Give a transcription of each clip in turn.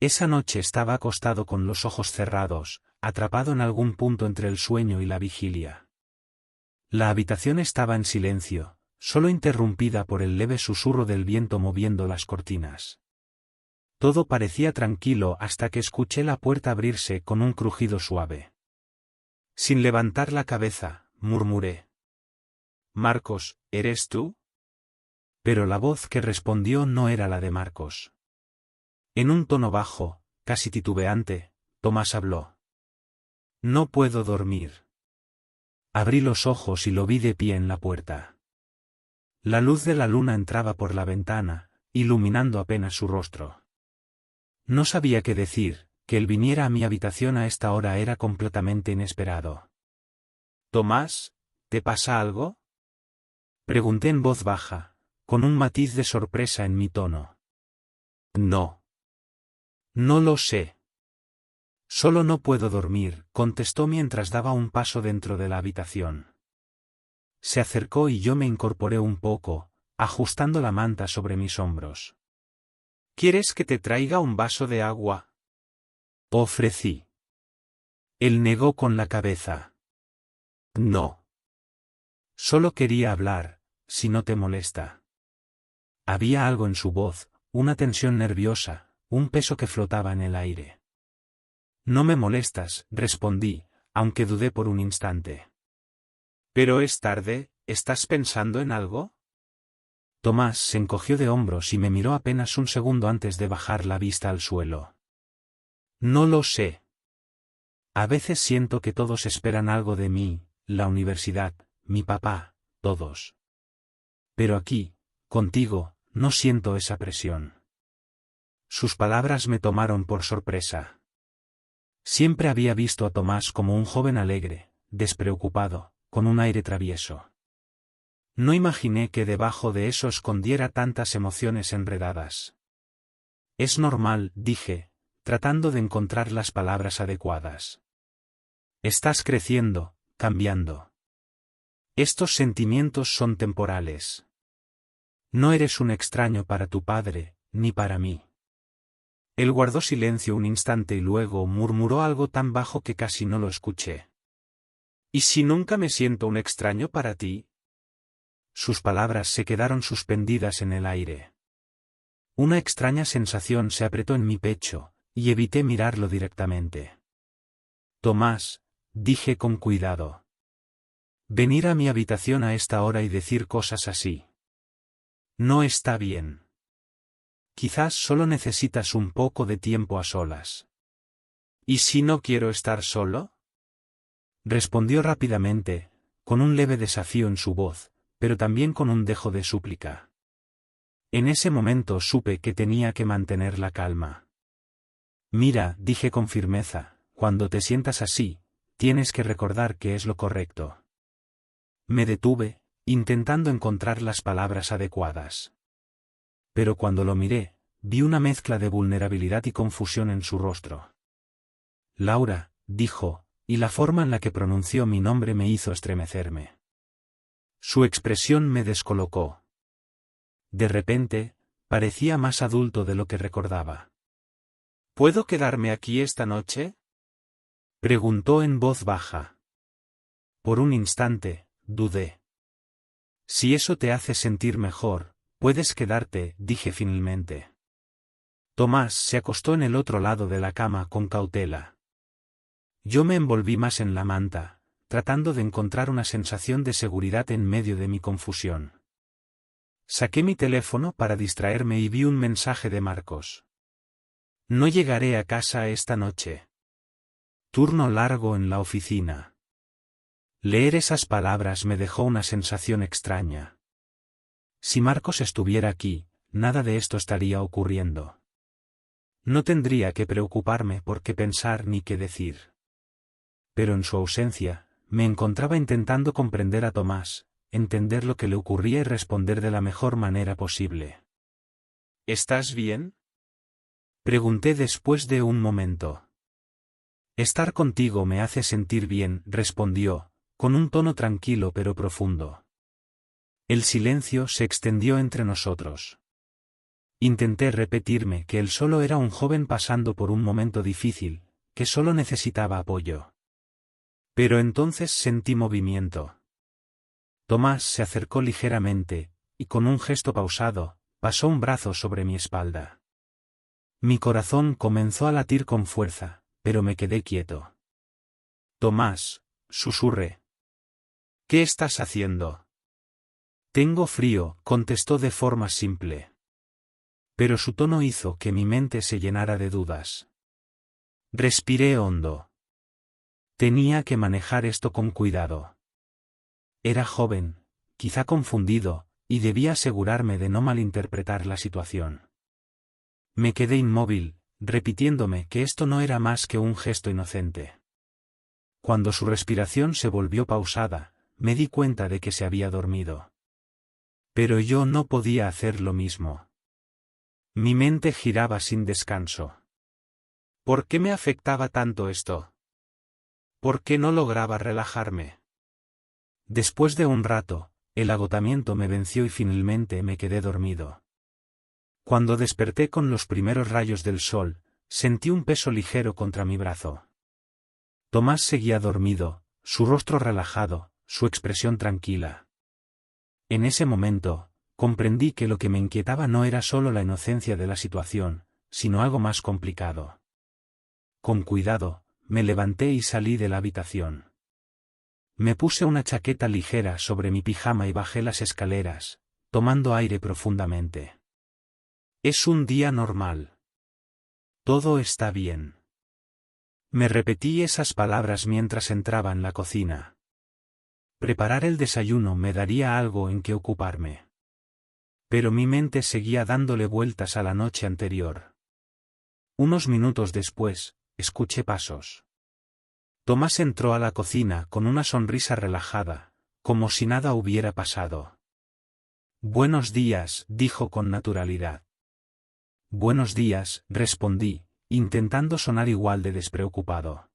Esa noche estaba acostado con los ojos cerrados, atrapado en algún punto entre el sueño y la vigilia. La habitación estaba en silencio, solo interrumpida por el leve susurro del viento moviendo las cortinas. Todo parecía tranquilo hasta que escuché la puerta abrirse con un crujido suave. Sin levantar la cabeza, murmuré: «Marcos, ¿eres tú?». Pero la voz que respondió no era la de Marcos. En un tono bajo, casi titubeante, Tomás habló: «No puedo dormir». Abrí los ojos y lo vi de pie en la puerta. La luz de la luna entraba por la ventana, iluminando apenas su rostro. No sabía qué decir, que él viniera a mi habitación a esta hora era completamente inesperado. «Tomás, ¿te pasa algo?», pregunté en voz baja, con un matiz de sorpresa en mi tono. «No. No lo sé. Solo no puedo dormir», contestó mientras daba un paso dentro de la habitación. Se acercó y yo me incorporé un poco, ajustando la manta sobre mis hombros. «¿Quieres que te traiga un vaso de agua?», ofrecí. Él negó con la cabeza. «No. Solo quería hablar, si no te molesta». Había algo en su voz, una tensión nerviosa, un peso que flotaba en el aire. «No me molestas», respondí, aunque dudé por un instante. «Pero es tarde, ¿estás pensando en algo?». Tomás se encogió de hombros y me miró apenas un segundo antes de bajar la vista al suelo. «No lo sé. A veces siento que todos esperan algo de mí, la universidad, mi papá, todos. Pero aquí, contigo, no siento esa presión». Sus palabras me tomaron por sorpresa. Siempre había visto a Tomás como un joven alegre, despreocupado, con un aire travieso. No imaginé que debajo de eso escondiera tantas emociones enredadas. «Es normal», dije, tratando de encontrar las palabras adecuadas. «Estás creciendo, cambiando. Estos sentimientos son temporales. No eres un extraño para tu padre, ni para mí». Él guardó silencio un instante y luego murmuró algo tan bajo que casi no lo escuché. «¿Y si nunca me siento un extraño para ti?». Sus palabras se quedaron suspendidas en el aire. Una extraña sensación se apretó en mi pecho, y evité mirarlo directamente. «Tomás», dije con cuidado. «Venir a mi habitación a esta hora y decir cosas así. No está bien. Quizás solo necesitas un poco de tiempo a solas». «¿Y si no quiero estar solo?», respondió rápidamente, con un leve desafío en su voz, pero también con un dejo de súplica. En ese momento supe que tenía que mantener la calma. «Mira», dije con firmeza, «cuando te sientas así, tienes que recordar que es lo correcto». Me detuve, intentando encontrar las palabras adecuadas. Pero cuando lo miré, vi una mezcla de vulnerabilidad y confusión en su rostro. «Laura», dijo, y la forma en la que pronunció mi nombre me hizo estremecerme. Su expresión me descolocó. De repente, parecía más adulto de lo que recordaba. «¿Puedo quedarme aquí esta noche?», preguntó en voz baja. Por un instante, dudé. «Si eso te hace sentir mejor, puedes quedarte», dije finalmente. Tomás se acostó en el otro lado de la cama con cautela. Yo me envolví más en la manta, tratando de encontrar una sensación de seguridad en medio de mi confusión. Saqué mi teléfono para distraerme y vi un mensaje de Marcos. «No llegaré a casa esta noche. Turno largo en la oficina». Leer esas palabras me dejó una sensación extraña. Si Marcos estuviera aquí, nada de esto estaría ocurriendo. No tendría que preocuparme por qué pensar ni qué decir. Pero en su ausencia, me encontraba intentando comprender a Tomás, entender lo que le ocurría y responder de la mejor manera posible. «¿Estás bien?», pregunté después de un momento. «Estar contigo me hace sentir bien», respondió, con un tono tranquilo pero profundo. El silencio se extendió entre nosotros. Intenté repetirme que él solo era un joven pasando por un momento difícil, que solo necesitaba apoyo. Pero entonces sentí movimiento. Tomás se acercó ligeramente, y con un gesto pausado, pasó un brazo sobre mi espalda. Mi corazón comenzó a latir con fuerza, pero me quedé quieto. Tomás, susurré. ¿Qué estás haciendo? Tengo frío, contestó de forma simple. Pero su tono hizo que mi mente se llenara de dudas. Respiré hondo. Tenía que manejar esto con cuidado. Era joven, quizá confundido, y debía asegurarme de no malinterpretar la situación. Me quedé inmóvil, repitiéndome que esto no era más que un gesto inocente. Cuando su respiración se volvió pausada, me di cuenta de que se había dormido. Pero yo no podía hacer lo mismo. Mi mente giraba sin descanso. ¿Por qué me afectaba tanto esto? ¿Por qué no lograba relajarme? Después de un rato, el agotamiento me venció y finalmente me quedé dormido. Cuando desperté con los primeros rayos del sol, sentí un peso ligero contra mi brazo. Tomás seguía dormido, su rostro relajado, su expresión tranquila. En ese momento, comprendí que lo que me inquietaba no era solo la inocencia de la situación, sino algo más complicado. Con cuidado, me levanté y salí de la habitación. Me puse una chaqueta ligera sobre mi pijama y bajé las escaleras, tomando aire profundamente. Es un día normal. Todo está bien. Me repetí esas palabras mientras entraba en la cocina. Preparar el desayuno me daría algo en que ocuparme. Pero mi mente seguía dándole vueltas a la noche anterior. Unos minutos después, escuché pasos. Tomás entró a la cocina con una sonrisa relajada, como si nada hubiera pasado. Buenos días, dijo con naturalidad. Buenos días, respondí, intentando sonar igual de despreocupado.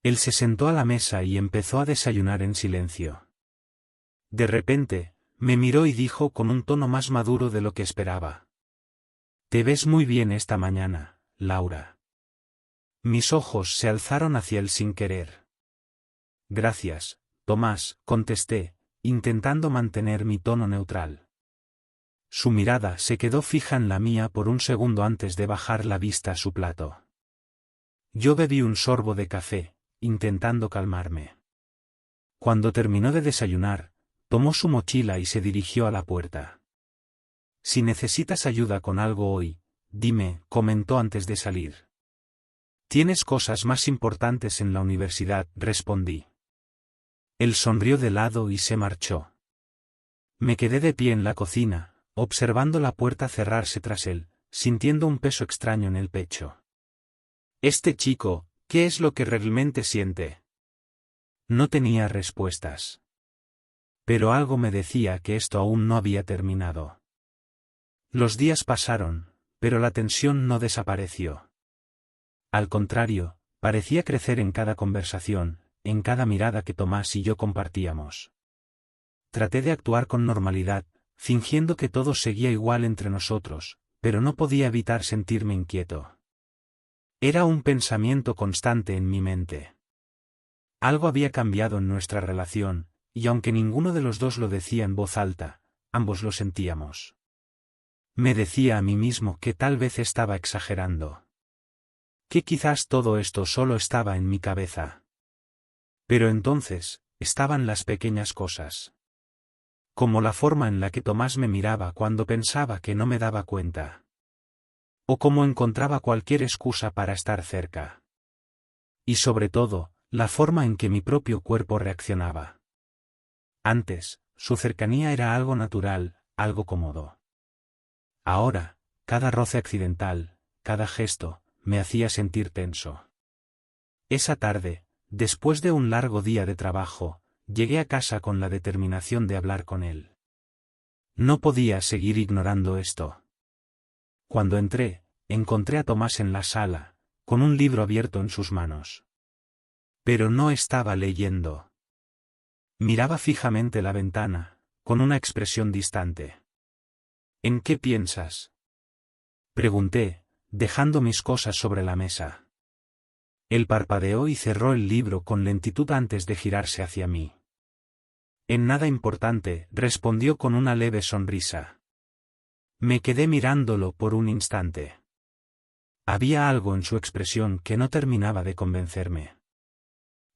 Él se sentó a la mesa y empezó a desayunar en silencio. De repente, me miró y dijo con un tono más maduro de lo que esperaba. Te ves muy bien esta mañana, Laura. Mis ojos se alzaron hacia él sin querer. Gracias, Tomás, contesté, intentando mantener mi tono neutral. Su mirada se quedó fija en la mía por un segundo antes de bajar la vista a su plato. Yo bebí un sorbo de café, intentando calmarme. Cuando terminó de desayunar, tomó su mochila y se dirigió a la puerta. Si necesitas ayuda con algo hoy, dime, comentó antes de salir. Tienes cosas más importantes en la universidad, respondí. Él sonrió de lado y se marchó. Me quedé de pie en la cocina, observando la puerta cerrarse tras él, sintiendo un peso extraño en el pecho. Este chico, ¿qué es lo que realmente siente? No tenía respuestas. Pero algo me decía que esto aún no había terminado. Los días pasaron, pero la tensión no desapareció. Al contrario, parecía crecer en cada conversación, en cada mirada que Tomás y yo compartíamos. Traté de actuar con normalidad, fingiendo que todo seguía igual entre nosotros, pero no podía evitar sentirme inquieto. Era un pensamiento constante en mi mente. Algo había cambiado en nuestra relación, y aunque ninguno de los dos lo decía en voz alta, ambos lo sentíamos. Me decía a mí mismo que tal vez estaba exagerando. Que quizás todo esto solo estaba en mi cabeza. Pero entonces, estaban las pequeñas cosas. Como la forma en la que Tomás me miraba cuando pensaba que no me daba cuenta. O cómo encontraba cualquier excusa para estar cerca. Y sobre todo, la forma en que mi propio cuerpo reaccionaba. Antes, su cercanía era algo natural, algo cómodo. Ahora, cada roce accidental, cada gesto, me hacía sentir tenso. Esa tarde, después de un largo día de trabajo, llegué a casa con la determinación de hablar con él. No podía seguir ignorando esto. Cuando entré, encontré a Tomás en la sala, con un libro abierto en sus manos. Pero no estaba leyendo. Miraba fijamente la ventana, con una expresión distante. ¿En qué piensas? Pregunté, dejando mis cosas sobre la mesa. Él parpadeó y cerró el libro con lentitud antes de girarse hacia mí. En nada importante, respondió con una leve sonrisa. Me quedé mirándolo por un instante. Había algo en su expresión que no terminaba de convencerme.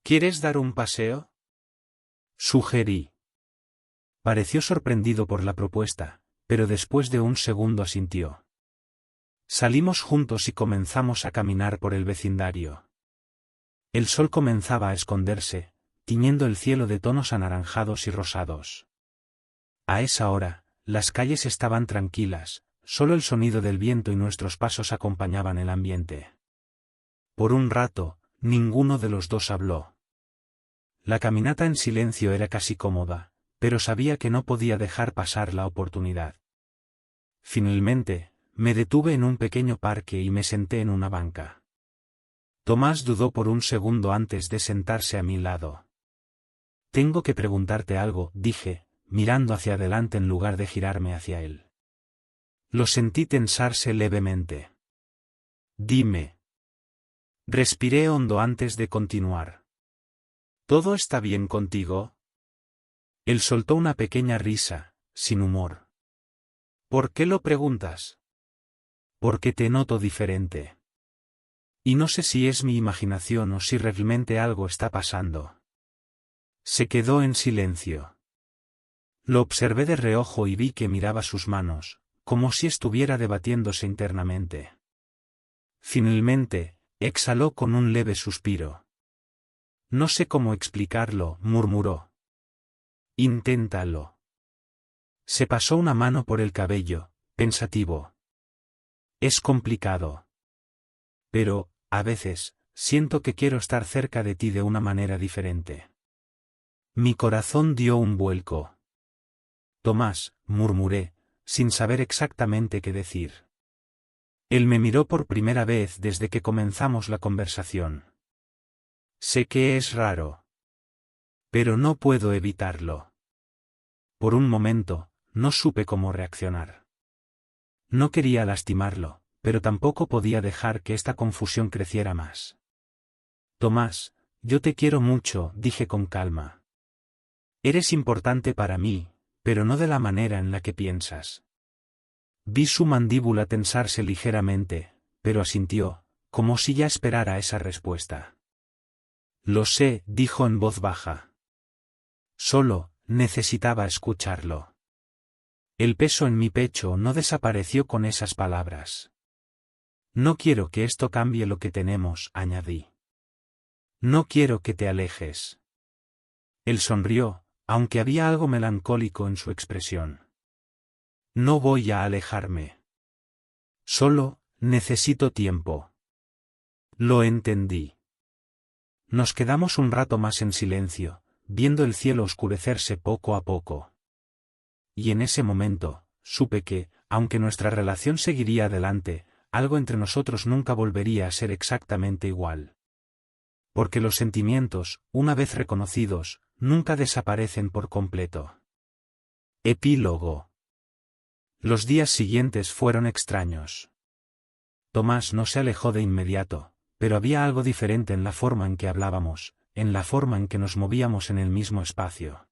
¿Quieres dar un paseo?, sugerí. Pareció sorprendido por la propuesta, pero después de un segundo asintió. Salimos juntos y comenzamos a caminar por el vecindario. El sol comenzaba a esconderse, tiñendo el cielo de tonos anaranjados y rosados. A esa hora, las calles estaban tranquilas, solo el sonido del viento y nuestros pasos acompañaban el ambiente. Por un rato, ninguno de los dos habló. La caminata en silencio era casi cómoda, pero sabía que no podía dejar pasar la oportunidad. Finalmente, me detuve en un pequeño parque y me senté en una banca. Tomás dudó por un segundo antes de sentarse a mi lado. Tengo que preguntarte algo, dije, mirando hacia adelante en lugar de girarme hacia él. Lo sentí tensarse levemente. Dime. Respiré hondo antes de continuar. ¿Todo está bien contigo? Él soltó una pequeña risa, sin humor. ¿Por qué lo preguntas? Porque te noto diferente. Y no sé si es mi imaginación o si realmente algo está pasando. Se quedó en silencio. Lo observé de reojo y vi que miraba sus manos, como si estuviera debatiéndose internamente. Finalmente, exhaló con un leve suspiro. No sé cómo explicarlo, murmuró. Inténtalo. Se pasó una mano por el cabello, pensativo. Es complicado. Pero, a veces, siento que quiero estar cerca de ti de una manera diferente. Mi corazón dio un vuelco. Tomás, murmuré, sin saber exactamente qué decir. Él me miró por primera vez desde que comenzamos la conversación. Sé que es raro. Pero no puedo evitarlo. Por un momento, no supe cómo reaccionar. No quería lastimarlo, pero tampoco podía dejar que esta confusión creciera más. Tomás, yo te quiero mucho, dije con calma. Eres importante para mí, pero no de la manera en la que piensas. Vi su mandíbula tensarse ligeramente, pero asintió, como si ya esperara esa respuesta. Lo sé, dijo en voz baja. Solo, necesitaba escucharlo. El peso en mi pecho no desapareció con esas palabras. No quiero que esto cambie lo que tenemos, añadí. No quiero que te alejes. Él sonrió, aunque había algo melancólico en su expresión. No voy a alejarme. Solo, necesito tiempo. Lo entendí. Nos quedamos un rato más en silencio, viendo el cielo oscurecerse poco a poco. Y en ese momento, supe que, aunque nuestra relación seguiría adelante, algo entre nosotros nunca volvería a ser exactamente igual. Porque los sentimientos, una vez reconocidos, nunca desaparecen por completo. Epílogo. Los días siguientes fueron extraños. Tomás no se alejó de inmediato, pero había algo diferente en la forma en que hablábamos, en la forma en que nos movíamos en el mismo espacio.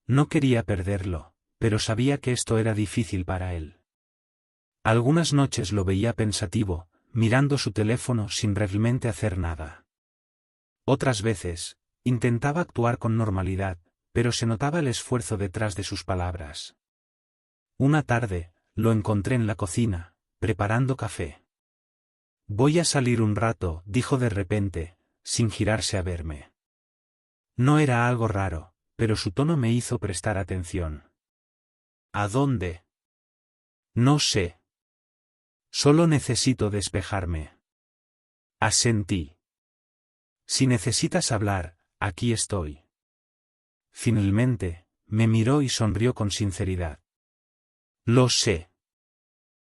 No quería perderlo, pero sabía que esto era difícil para él. Algunas noches lo veía pensativo, mirando su teléfono sin realmente hacer nada. Otras veces, intentaba actuar con normalidad, pero se notaba el esfuerzo detrás de sus palabras. Una tarde, lo encontré en la cocina, preparando café. Voy a salir un rato, dijo de repente, sin girarse a verme. No era algo raro, pero su tono me hizo prestar atención. ¿A dónde? No sé. Solo necesito despejarme. Asentí. Si necesitas hablar, aquí estoy. Finalmente, me miró y sonrió con sinceridad. Lo sé.